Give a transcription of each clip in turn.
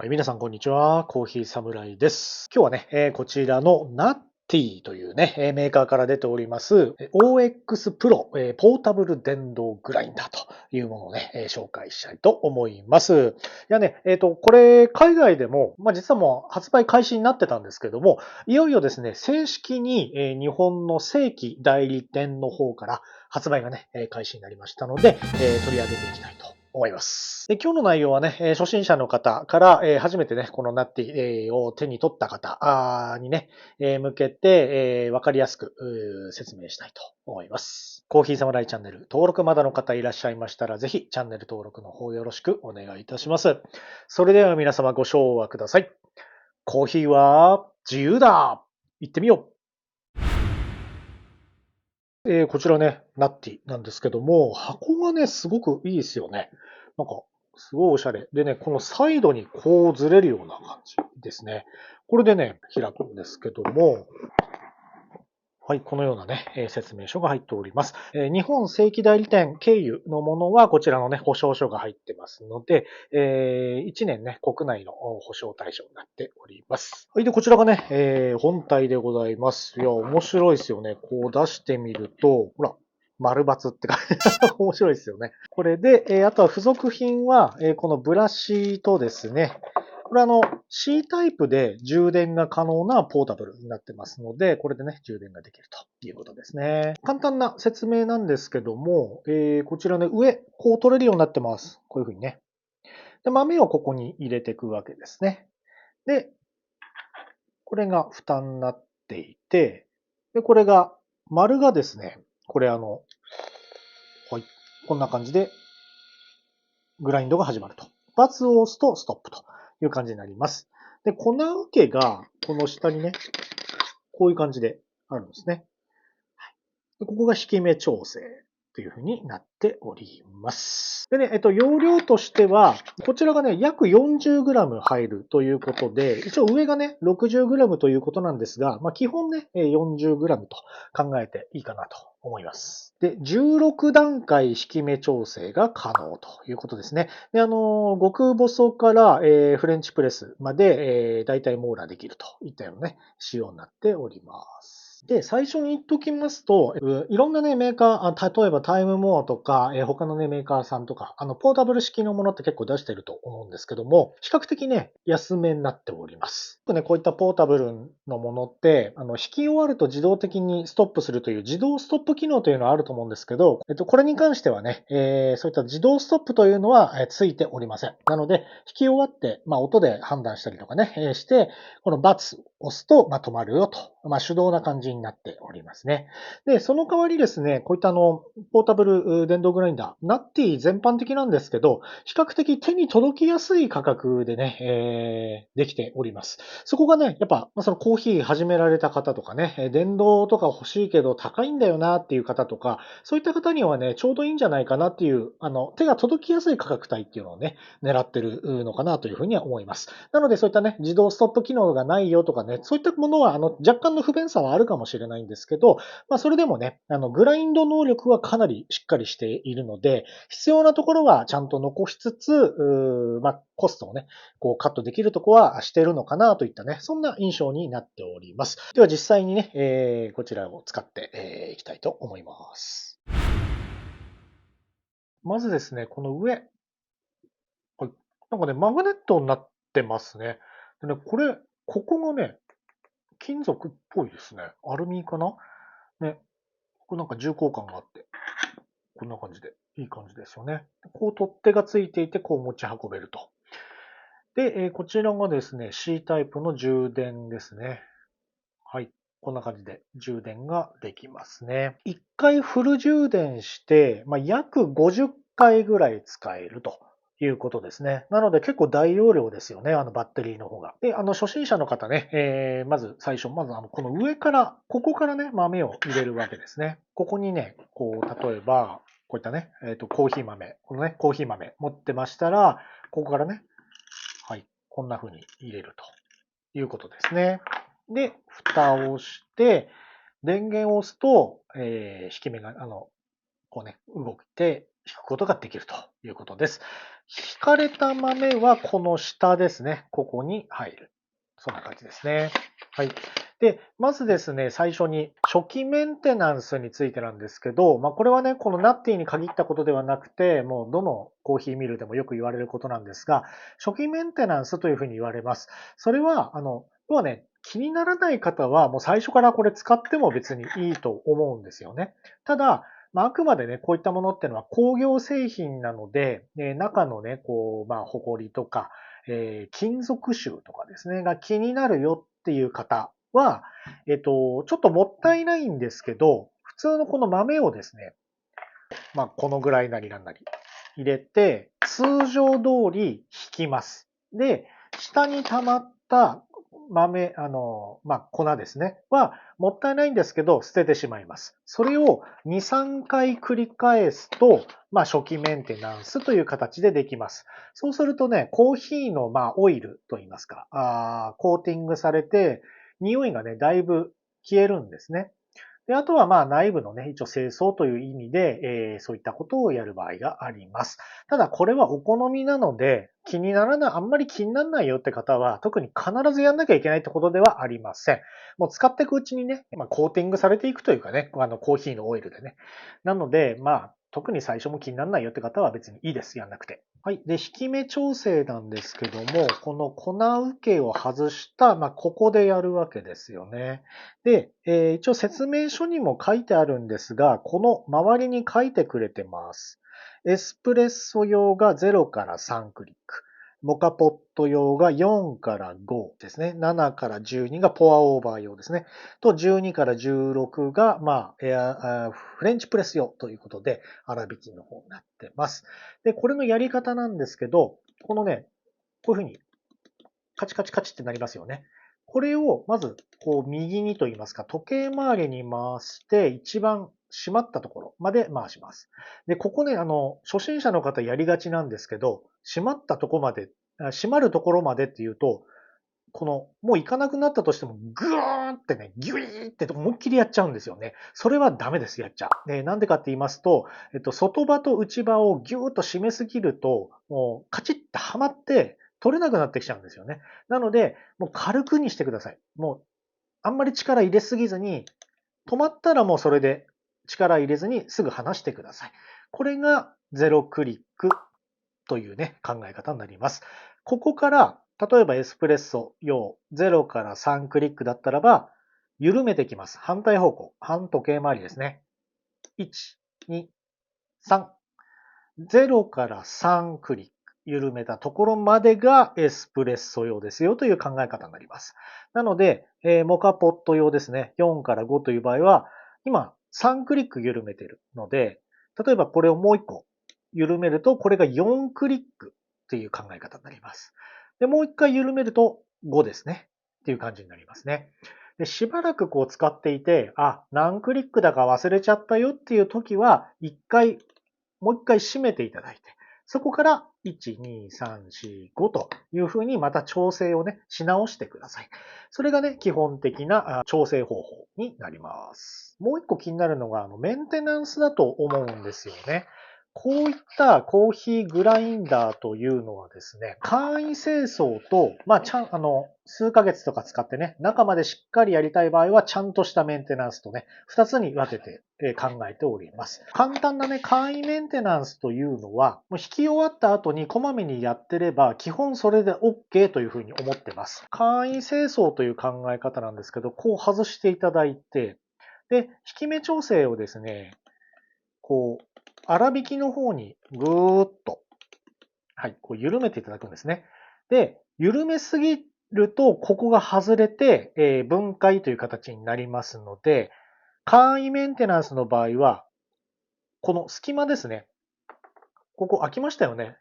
はい、皆さんこんにちは。コーヒーサムライです。今日はね、こちらのナッティというね、メーカーから出ております、OX プロ、ポータブル電動グラインダーというものをね、紹介したいと思います。いやね、これ海外でも、実はもう発売開始になってたんですけども、いよいよですね、正式に、日本の正規代理店の方から発売がね、開始になりましたので、取り上げていきたいと思います。で、今日の内容はね、初心者の方から、初めてね、このナッティを手に取った方にね、向けて、わかりやすく説明したいと思います。コーヒーサムライチャンネル登録まだの方いらっしゃいましたら、ぜひチャンネル登録の方よろしくお願いいたします。それでは皆様ご唱和ください。コーヒーは自由だ。行ってみよう。こちらね、ナッティなんですけども、箱がね、すごくいいですよね。なんか、すごいおしゃれ。でね、このサイドにこうずれるような感じですね。これでね、開くんですけども、はい、このようなね、説明書が入っております。日本正規代理店経由のものは、こちらのね、保証書が入ってますので、1年ね、国内の保証対象になっております。はい、で、こちらがね、本体でございます。いや、面白いですよね。こう出してみると、ほら、丸×って感じ。面白いですよね。これで、あとは付属品は、このブラシとですね、これC タイプで充電が可能なポータブルになってますので、これでね、充電ができるということですね。簡単な説明なんですけども、こちらね、上、こう取れるようになってます。こういうふうにね。で、豆をここに入れていくわけですね。で、これが蓋になっていて、で、これが、丸がですね、これはい、こんな感じで、グラインドが始まると。×を押すとストップという感じになります。で、粉受けが、この下にね、こういう感じであるんですね。でここが引き目調整というふうになっております。でね、容量としては、こちらがね、約 40g 入るということで、一応上がね、60g ということなんですが、基本ね、40g と考えていいかなと思います。で、16段階引き目調整が可能ということですね。で、極細から、フレンチプレスまで、大体網羅できるといったようなね、仕様になっております。で、最初に言っときますと、いろんなね、メーカー、例えばタイムモアとか、他のね、メーカーさんとか、ポータブル式のものって結構出してると思うんですけども、比較的ね、安めになっております。こういったポータブルのものって、引き終わると自動的にストップするという自動ストップ機能というのはあると思うんですけど、これに関してはね、そういった自動ストップというのは、ついておりません。なので、引き終わって、音で判断したりとかね、して、この×を押すと、止まるよと、手動な感じになっておりますね。で、その代わりですね、こういったポータブル電動グラインダー、ナッティ全般的なんですけど、比較的手に届きやすい価格でね、できております。そこがね、やっぱ、そのコーヒー始められた方とかね、電動とか欲しいけど高いんだよなっていう方とか、そういった方にはね、ちょうどいいんじゃないかなっていう、手が届きやすい価格帯っていうのをね、狙ってるのかなというふうには思います。なので、そういったね、自動ストップ機能がないよとかね、そういったものは、若干の不便さはあるかもしれないんですけど、それでもね、グラインド能力はかなりしっかりしているので、必要なところはちゃんと残しつつ、コストをね、こうカットできるところはしているのかなといったね、そんな印象になっております。では実際にね、こちらを使っていきたいと思います。まずですね、この上、はい、なんかね、マグネットになってますね。でね、ここがね、金属っぽいですね。アルミかなね。これなんか重厚感があって、こんな感じで、いい感じですよね。こう取っ手がついていて、こう持ち運べると。で、こちらがですね、C タイプの充電ですね。はい。こんな感じで充電ができますね。一回フル充電して、約50回ぐらい使えるということですね。なので結構大容量ですよね、バッテリーの方が。で、初心者の方ね、まず最初、まずこの上から、ここからね、豆を入れるわけですね。ここにね、こう、例えば、こういったね、コーヒー豆、このね、コーヒー豆持ってましたら、ここからね、はい、こんな風に入れるということですね。で、蓋をして、電源を押すと、引き目が、こうね、動いて引くことができるということです。引かれた豆はこの下ですね。ここに入る。そんな感じですね。はい。で、まずですね、最初に初期メンテナンスについてなんですけど、これはね、このナッティに限ったことではなくて、もうどのコーヒーミルでもよく言われることなんですが、初期メンテナンスというふうに言われます。それは、要はね、気にならない方はもう最初からこれ使っても別にいいと思うんですよね。ただ、あくまでね、こういったものっていうのは工業製品なので、中のね、ホコリとか、金属臭とかですね、が気になるよっていう方は、ちょっともったいないんですけど、普通のこの豆をですね、このぐらいなりなんなり入れて、通常通り引きます。で、下に溜まった豆、粉ですね。は、もったいないんですけど、捨ててしまいます。それを2、3回繰り返すと、初期メンテナンスという形でできます。そうするとね、コーヒーの、オイルといいますか、コーティングされて、匂いがね、だいぶ消えるんですね。で、あとは内部のね、一応清掃という意味で、そういったことをやる場合があります。ただこれはお好みなので、あんまり気にならないよって方は、特に必ずやんなきゃいけないってことではありません。もう使っていくうちにね、コーティングされていくというかね、コーヒーのオイルでね。なので、特に最初も気にならないよって方は別にいいです。やんなくて。はい。で、引き目調整なんですけども、この粉受けを外した、ここでやるわけですよね。で、一応説明書にも書いてあるんですが、この周りに書いてくれてます。エスプレッソ用が0から3クリック。モカポット用が4から5ですね。7から12がポアオーバー用ですね。と、12から16が、フレンチプレス用ということで、粗挽きの方になってます。で、これのやり方なんですけど、このね、こういうふうにカチカチカチってなりますよね。これをまず、右にと言いますか、時計回りに回して、一番閉まったところまで回します。で、ここね、初心者の方やりがちなんですけど、閉まるところまでっていうと、もう行かなくなったとしても、ぐーってね、ギュイーって思いっきりやっちゃうんですよね。それはダメです、やっちゃ。なんでかって言いますと、外刃と内刃をギューッと締めすぎると、もうカチッてはまって取れなくなってきちゃうんですよね。なので、もう軽くにしてください。もう、あんまり力入れすぎずに、止まったらもうそれで力入れずにすぐ離してください。これがゼロクリックというね、考え方になります。ここから、例えばエスプレッソ用0から3クリックだったらば、緩めてきます。反対方向。反時計回りですね。1、2、3。0から3クリック。緩めたところまでがエスプレッソ用ですよという考え方になります。なので、モカポット用ですね。4から5という場合は、今3クリック緩めてるので、例えばこれをもう1個緩めると、これが4クリックっていう考え方になります。で、もう1回緩めると5ですね。っていう感じになりますね。で、しばらく使っていて、何クリックだか忘れちゃったよっていう時は、もう一回締めていただいて、そこから1、2、3、4、5というふうにまた調整をね、し直してください。それがね、基本的な調整方法になります。もう一個気になるのが、メンテナンスだと思うんですよね。こういったコーヒーグラインダーというのはですね、簡易清掃と、数ヶ月とか使ってね、中までしっかりやりたい場合は、ちゃんとしたメンテナンスとね、二つに分けて考えております。簡単なね、簡易メンテナンスというのは、もう引き終わった後にこまめにやってれば、基本それで OK というふうに思ってます。簡易清掃という考え方なんですけど、こう外していただいて、で、引き目調整をですね、粗挽きの方にぐーっと、はい、緩めていただくんですね。で、緩めすぎると、ここが外れて、分解という形になりますので、簡易メンテナンスの場合は、この隙間ですね。ここ開きましたよね。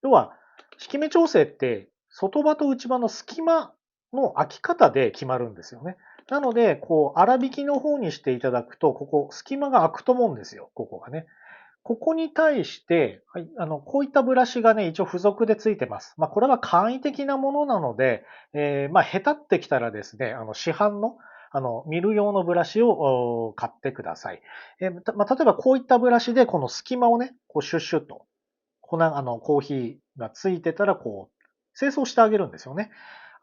要は、引き目調整って、外刃と内刃の隙間の開き方で決まるんですよね。なので、粗挽きの方にしていただくと、ここ、隙間が開くと思うんですよ。ここがね。ここに対して、はい、こういったブラシがね、一応付属でついてます。これは簡易的なものなので、下手ってきたらですね、市販の、ミル用のブラシを買ってください。例えばこういったブラシで、この隙間をね、シュッシュッと、コーヒーがついてたら、清掃してあげるんですよね。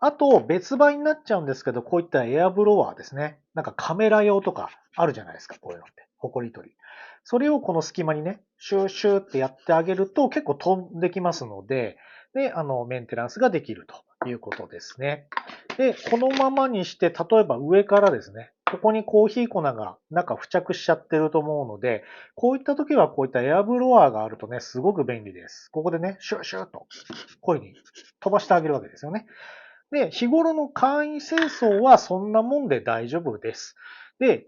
あと、別売になっちゃうんですけど、こういったエアブロワーですね。なんかカメラ用とかあるじゃないですか、こういうのって。ホコリ取り。それをこの隙間にね、シューシューってやってあげると結構飛んできますので、で、メンテナンスができるということですね。で、このままにして、例えば上からですね、ここにコーヒー粉が中付着しちゃってると思うので、こういった時はこういったエアブロワーがあるとね、すごく便利です。ここでね、シューシューと、こういうふうに飛ばしてあげるわけですよね。で、日頃の簡易清掃はそんなもんで大丈夫です。で、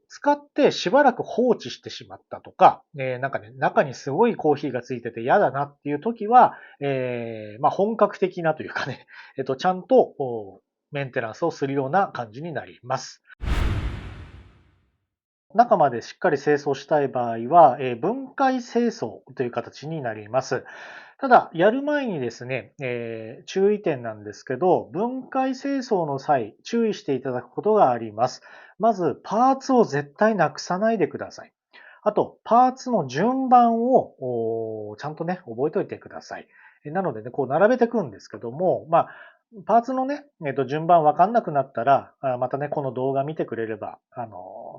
使ってしばらく放置してしまったとか、なんかね、中にすごいコーヒーがついてて嫌だなっていう時は、本格的なというかね、ちゃんとメンテナンスをするような感じになります。中までしっかり清掃したい場合は、分解清掃という形になります。ただ、やる前にですね、注意点なんですけど、分解清掃の際、注意していただくことがあります。まず、パーツを絶対なくさないでください。あと、パーツの順番をちゃんとね、覚えておいてください。なのでね、こう並べていくんですけども、パーツのね、順番わかんなくなったら、またね、この動画見てくれれば、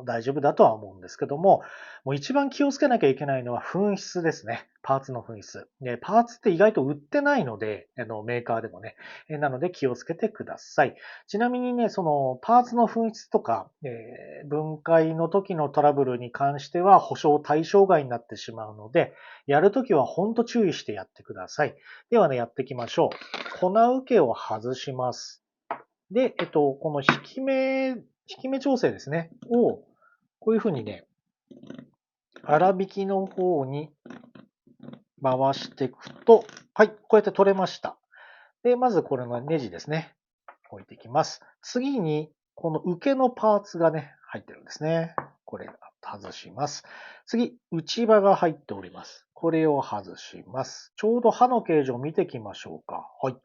大丈夫だとは思うんですけども、もう一番気をつけなきゃいけないのは紛失ですね。パーツの紛失。パーツって意外と売ってないので、メーカーでもね。なので気をつけてください。ちなみにね、そのパーツの紛失とか、分解の時のトラブルに関しては保証対象外になってしまうので、やるときは本当注意してやってください。ではね、やっていきましょう。粉受けを外します。で、この引き目調整ですね、を、こういうふうにね、粗挽きの方に回していくと、はい、こうやって取れました。で、まずこれのネジですね。置いていきます。次に、この受けのパーツがね、入ってるんですね。これ外します。次、内刃が入っております。これを外します。ちょうど刃の形状を見ていきましょうか。はい。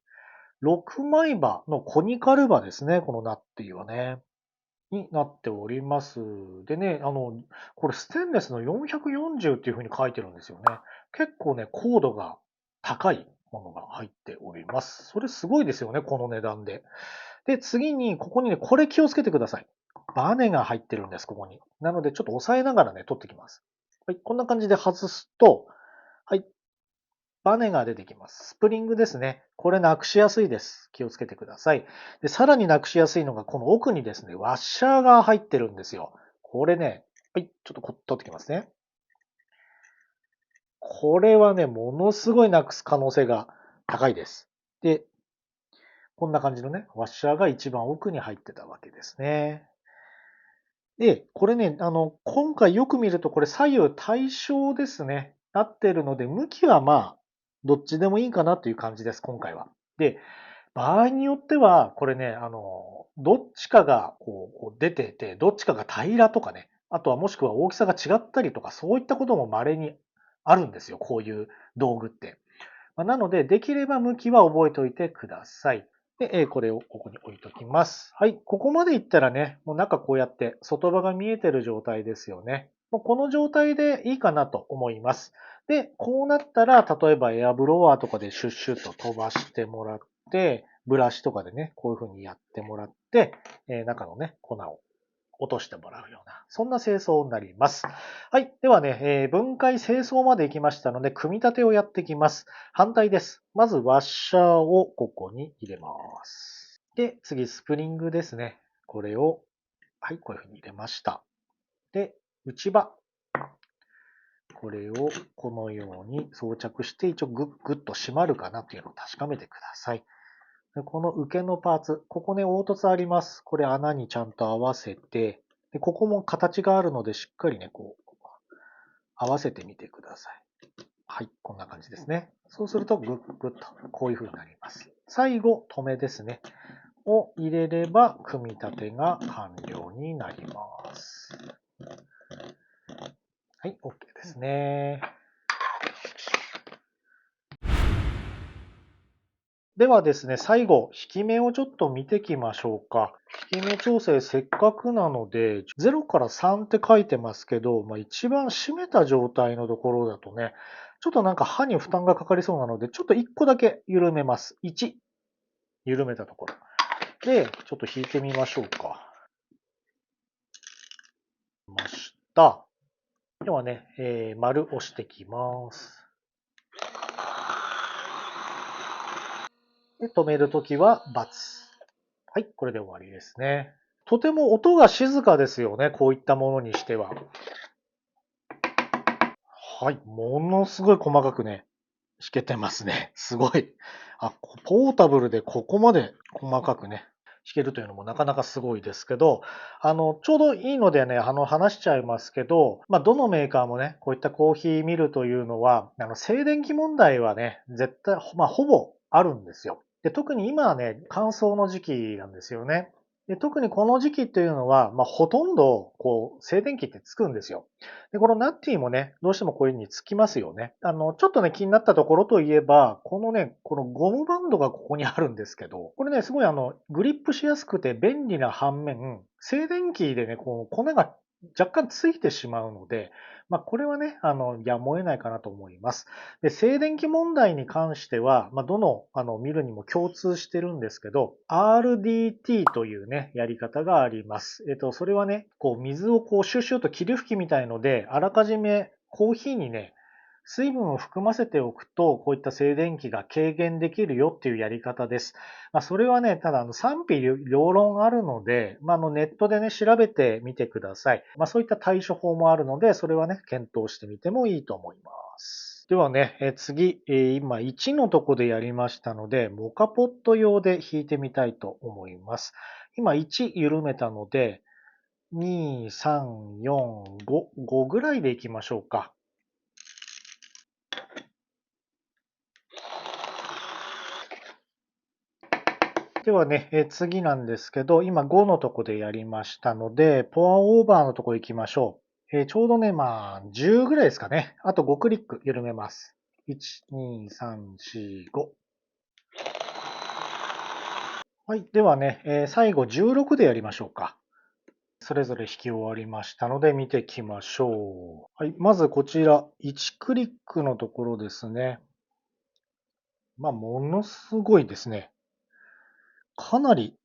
6枚刃のコニカル刃ですね。このナッティはね。になっております。でね、これステンレスの440っていう風に書いてるんですよね。結構ね、高度が高いものが入っております。それすごいですよね、この値段で。で、次に、ここにね、これ気をつけてください。バネが入ってるんです、ここに。なので、ちょっと押さえながらね、取ってきます。はい、こんな感じで外すと、はい、バネが出てきます。スプリングですね。これなくしやすいです。気をつけてください。で、さらになくしやすいのが、この奥にですね、ワッシャーが入ってるんですよ。これね、はい、ちょっと取ってきますね。これはね、ものすごいなくす可能性が高いです。で、こんな感じのね、ワッシャーが一番奥に入ってたわけですね。で、これね、今回よく見るとこれ左右対称ですね。なってるので、向きはどっちでもいいかなという感じです、今回は。で、場合によっては、これね、どっちかがこう出てて、どっちかが平らとかね、あとはもしくは大きさが違ったりとか、そういったことも稀にあるんですよ、こういう道具って。なので、できれば向きは覚えておいてください。で、これをここに置いときます。はい。ここまでいったらね、もう中こうやって外葉が見えてる状態ですよね。もうこの状態でいいかなと思います。で、こうなったら、例えばエアブロワーとかでシュッシュッと飛ばしてもらって、ブラシとかでね、こういう風にやってもらって、中のね、粉を落としてもらうような、そんな清掃になります。はい。ではね、分解清掃まで行きましたので、組み立てをやっていきます。反対です。まず、ワッシャーをここに入れます。で、次、スプリングですね。これを、はい、こういうふうに入れました。で、内刃。これをこのように装着して、一応グッグッと締まるかなというのを確かめてください。でこの受けのパーツ、ここね、凹凸あります。これ穴にちゃんと合わせて、でここも形があるので、しっかりね、合わせてみてください。はい、こんな感じですね。そうすると、グッグッと、こういう風になります。最後、止めですね。を入れれば、組み立てが完了になります。はい、OK ですね。ではですね、最後、引き目をちょっと見ていきましょうか。引き目調整せっかくなので、0から3って書いてますけど、一番締めた状態のところだとね、ちょっとなんか刃に負担がかかりそうなので、ちょっと1個だけ緩めます。1、緩めたところ。で、ちょっと引いてみましょうか。ました。ではね、丸押してきます。で、止めるときは×。はい、これで終わりですね。とても音が静かですよね、こういったものにしては。はい、ものすごい細かくね、弾けてますね。すごい。ポータブルでここまで細かくね、弾けるというのもなかなかすごいですけど、ちょうどいいのでね、話しちゃいますけど、どのメーカーもね、こういったコーヒーミルというのは、静電気問題はね、絶対、ほぼあるんですよ。で、特に今はね、乾燥の時期なんですよね。で、特にこの時期っていうのは、ほとんど、静電気ってつくんですよ。で、このナッティもね、どうしてもこういう風につきますよね。ちょっとね、気になったところといえば、このね、このゴムバンドがここにあるんですけど、これね、すごいグリップしやすくて便利な反面、静電気でね、こう、粉が若干ついてしまうので、これはね、やむを得ないかなと思います。で、静電気問題に関しては、どの、ミルにも共通してるんですけど、RDT というね、やり方があります。それはね、水をシュシュと霧吹きみたいので、あらかじめコーヒーにね、水分を含ませておくと、こういった静電気が軽減できるよっていうやり方です。それはね、ただ賛否両論あるので、ネットでね、調べてみてください。そういった対処法もあるので、それはね、検討してみてもいいと思います。ではね、次、今1のとこでやりましたので、モカポット用で弾いてみたいと思います。今1緩めたので、2、3、4、5、5ぐらいでいきましょうか。ではね、次なんですけど、今5のとこでやりましたので、ポアオーバーのとこ行きましょう。ちょうどね、10ぐらいですかね。あと5クリック緩めます。1、2、3、4、5。はい。ではね、最後16でやりましょうか。それぞれ弾き終わりましたので見ていきましょう。はい。まずこちら、1クリックのところですね。ものすごいですね。かなり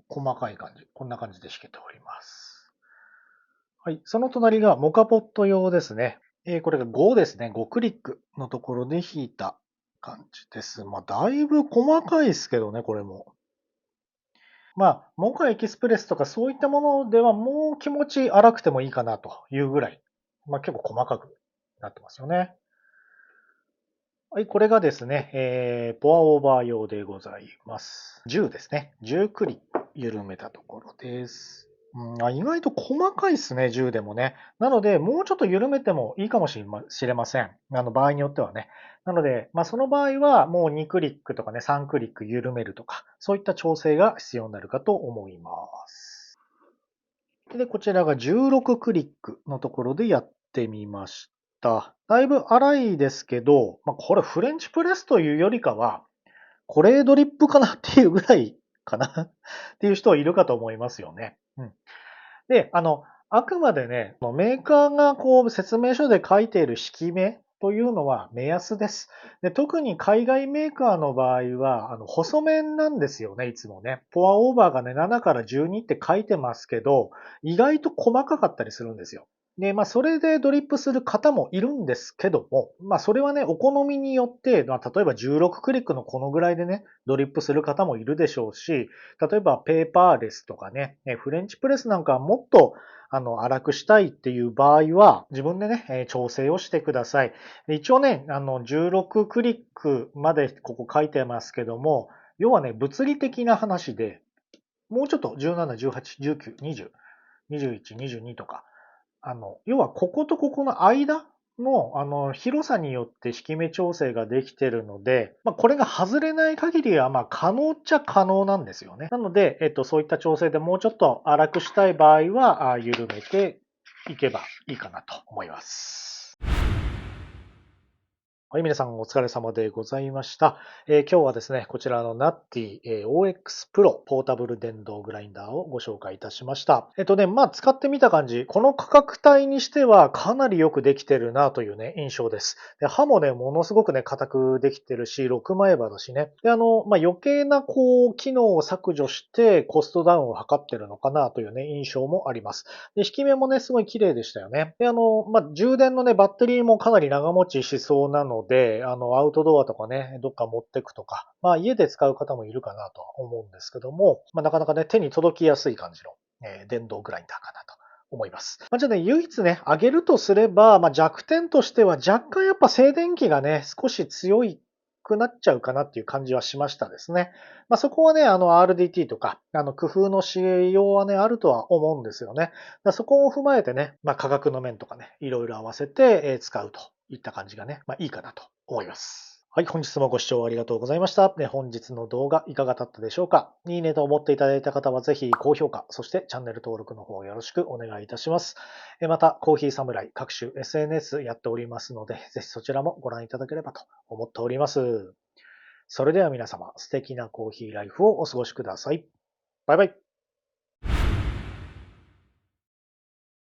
細かい感じ。こんな感じで弾けております。はい。その隣がモカポット用ですね。これが5ですね。5クリックのところで弾いた感じです。だいぶ細かいですけどね、これも。モカエキスプレスとかそういったものではもう気持ち荒くてもいいかなというぐらい、結構細かくなってますよね。はい、これがですね、ポアオーバー用でございます。10ですね。10クリック緩めたところです。意外と細かいですね、10でもね。なので、もうちょっと緩めてもいいかもしれません。場合によってはね。なので、その場合はもう2クリックとかね、3クリック緩めるとか、そういった調整が必要になるかと思います。で、こちらが16クリックのところでやってみました。だいぶ荒いですけど、これフレンチプレスというよりかは、これドリップかなっていうぐらいかなっていう人はいるかと思いますよね。うん。で、あくまでね、メーカーが説明書で書いている式名というのは目安です。で、特に海外メーカーの場合は、細麺なんですよね、いつもね。ポアオーバーがね、7から12って書いてますけど、意外と細かかったりするんですよ。で、それでドリップする方もいるんですけども、それはね、お好みによって、例えば16クリックのこのぐらいでね、ドリップする方もいるでしょうし、例えばペーパーレスとかね、フレンチプレスなんかはもっと、粗くしたいっていう場合は、自分でね、調整をしてください。一応ね、16クリックまでここ書いてますけども、要はね、物理的な話で、もうちょっと17、18、19、20、21、22とか、要はこことここの間の、広さによって引き目調整ができているので、これが外れない限りは、可能っちゃ可能なんですよね。なので、そういった調整でもうちょっと粗くしたい場合は、緩めていけばいいかなと思います。はい、皆さんお疲れ様でございました。今日はですね、こちらのナッティ、OX Pro ポータブル電動グラインダーをご紹介いたしました。使ってみた感じ、この価格帯にしてはかなりよくできてるなというね、印象です。で、刃もね、ものすごくね、硬くできてるし、6枚刃だしね。で、余計な機能を削除してコストダウンを図ってるのかなというね、印象もあります。で、引き目もね、すごい綺麗でしたよね。で、充電のね、バッテリーもかなり長持ちしそうなので、アウトドアとかね、どっか持ってくとか、家で使う方もいるかなと思うんですけども、なかなかね、手に届きやすい感じの、電動グラインダーかなと思います。じゃあね、唯一ね、上げるとすれば、弱点としては若干やっぱ静電気がね、少し強くなっちゃうかなっていう感じはしましたですね。そこはね、RDT とか、工夫のしようはね、あるとは思うんですよね。そこを踏まえてね、価格の面とかね、いろいろ合わせて使うといった感じがね、いいかなと思います。はい、本日もご視聴ありがとうございました。本日の動画いかがだったでしょうか？いいねと思っていただいた方はぜひ高評価、そしてチャンネル登録の方よろしくお願いいたします。また、コーヒーサムライ各種 SNS やっておりますので、ぜひそちらもご覧いただければと思っております。それでは皆様、素敵なコーヒーライフをお過ごしください。バイバイ。